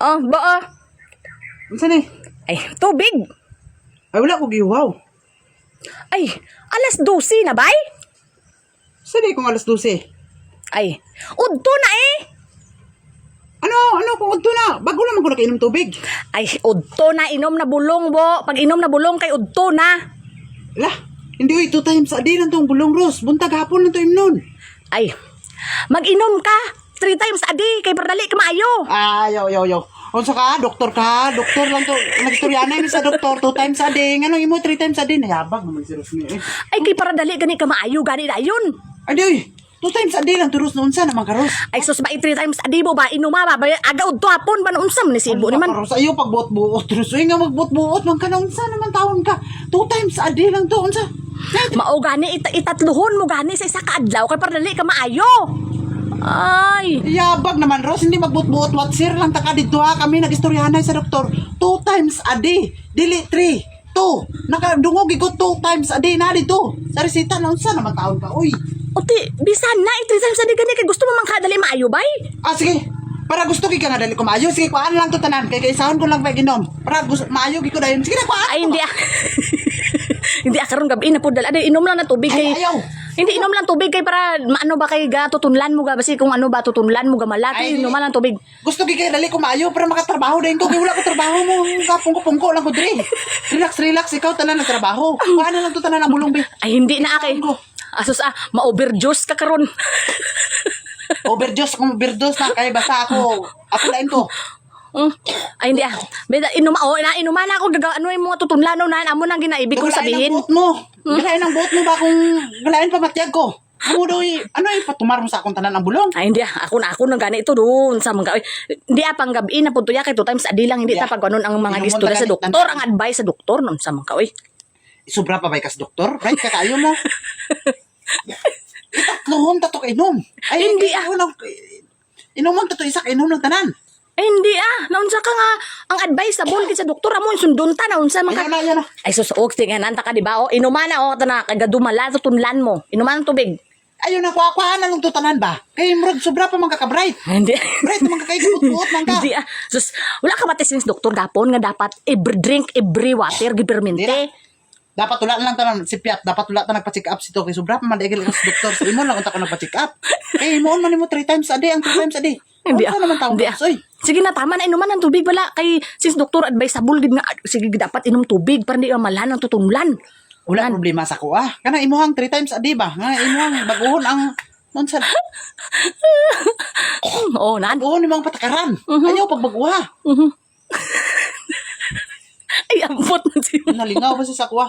Oh, boo. Unsa ni? Ay, tubig. Ay wala ko gihuwaw. Ay, alas 12 na, bay? Sani kung alas 12? Ay, udto na eh. Ano kung udto na? Bago naman ko nakainom tubig. Ay, udto na, inom na bulong, bo. Pag inom na bulong kay udto na. Lah, hindi oy 2 times a day lang tong bulong Ros. Buntag hapon lang to imnon. Ay, mag-inom ka 3 times a day kay pardali ka maayo. Yo. Unsa ka? Doktor ka? Doktor lang to. Nagturyana mi sa doktor 2 times a day. Ngano imo 3 times a day? Nayabang naman si Ros ni. Ay, kay pardali gani ka maayo, gani na yun. Ay di oy. 2 times a day lang to Ros na unsa naman ka Ros? Ay, sus ba 3 times a day mo ba? Inuma ba? Aga udto hapon ba na unsam ni sibo ni man? Ros ayo pagbuot-buot Ros. Uy nga magbuot-buot man ka na unsa naman taon ka? 2 times a day lang to unsa? Mao gani itatluhon mo gani sa isa ka adlaw kay pardali ka maayo. Ay, Yabag naman Ros, hindi magbuot-buot watsir lang taka dito ha. Kami nagistoryahanay sa doktor 2 times a day. Dili 3, 2. Nakadungog ko 2 times a day na dito. Sa resita na unsa naman taon ka. Uy. uti, bisan na 3 times a day gani kay gusto mo man kadali maayo bay? Ah sige. Para gusto ki ka nga dali ko maayo. Sige, kuhaan lang to tanan. Kay isahon ko lang pa ginom. Para gusto maayo gi ko dayon. Sige na kuhaan. Ay, hindi hindi karon gabi na pud dala inom lang na tubig kay. Ay, ayaw. Hindi inom lang tubig kay para ano ba kay ga tutunlan mo ga basi kung ano ba tutunlan mo ga malaki Ay, inom lang tubig. Gusto ki kay dali ko maayo para makatrabaho dayon ko. Kay wala ko trabaho mo. Kapungko lang ko dre. Relax ikaw tanan nagtrabaho. Kuhaan na lang to tanan ang bulong bi. Ay, hindi na kay. Asus ma-overdose ka karon. Overdose na kay basta ako lain ko. Ay, hindi Beda inuman na ako gaga ano yung mga tutunlanon na amo nang ginaibig kong sabihin. Galain ang buot mo ba kung galain pa matyag ko? Amo doy, patumar mo sa akong tanan ang bulong. Ay, hindi ako na gani ito doon sa mga hindi pang gabi na punto ya kay 2 times a day lang hindi ta pag anon ang mga Inom mo gistorya sa na doktor ang advice sa doktor nun sa mga kaoy. Sobra pa ba kas doktor? Right kakayo mo. Itatlohon tatok inom. Ay Hindi, Inom tato isa inom ng tanan. Ay, hindi naunsa ka nga ang advice sa bulgit sa doktor amo sundon ta naunsa man ka. Ayaw na. Ay susuok tinganan ta ka di ba o inuman na o tana kagadumala sa tunlan mo. Inuman ng tubig. Ayaw na kuha na lang to tanan ba? Kay murag sobra pa man ka bright. Hindi. Bright man ka kay buot man ka. Hindi sus wala ka matisins doktor gapon nga dapat every drink every water gipermente. Dapat tula lang tanan si Piat, dapat tula ta nagpa-check up sito kay sobra pa man dagil sa doktor. Sa imo lang unta ko nagpa-check up. Kay imo man nimo 3 times a day, ang 2 times a day. Hindi Ano naman taon hindi ka, soy? Sige na tama na inuman ng tubig wala kay since doktor advisable gid nga sige dapat inom tubig para hindi malan ang tutunlan. Wala problema sa ko Kana imuhang 3 times a day ba? Nga imuhang baguhon ang nonsa. Oo nan. Baguhon imong patakaran. Ayaw pagbaguha. Ay ambot man si Nalingaw ba sa kuha?